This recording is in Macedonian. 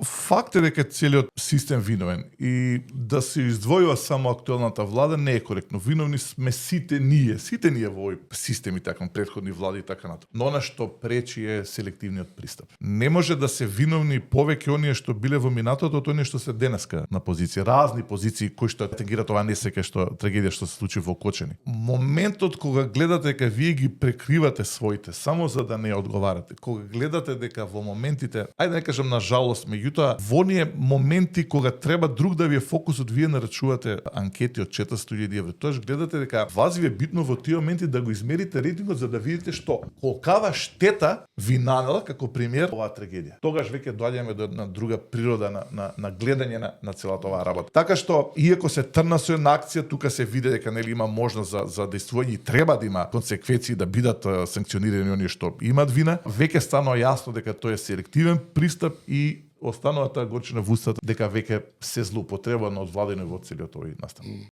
факт е дека целиот систем виновен и да се издвојува само актуелната влада не е коректно. Виновни сме сите ние во овој систем и така, претходни влади и така натаму. Но она што пречи е селективниот пристап. Не може да се виновни повеќе оние што биле во минатото од оние што се денеска на позиција, разни позиции кои што тегираат ова несеќа што трагедија што се случи во Кочани. Моментот кога гледате дека вие ги прекривате своите само за да не одговарате, кога гледате дека во моментите, ајде да кажам на жалост, меѓутоа во оние моменти кога треба друг да ви е фокусот, вие нарачувате анкети од 400.000 евра. Тоаш гледате дека вас ви е битно во тие моменти да го измерите рейтингот за да видите што колкава штета ви нанела како премиер оваа трагедија. Тогаш веќе доаѓаме до една друга природа на гледање на целата оваа работа. Така што иако се трна со една акција, тука се види дека нели има можност за действување и треба да има консеквенции да бидат санкционирани оние што имаат вина. Веќе станува јасно дека тој е селективен пристап и останува таа горчина во устата дека веќе се злоупотребува на од владино во целиот овој настан.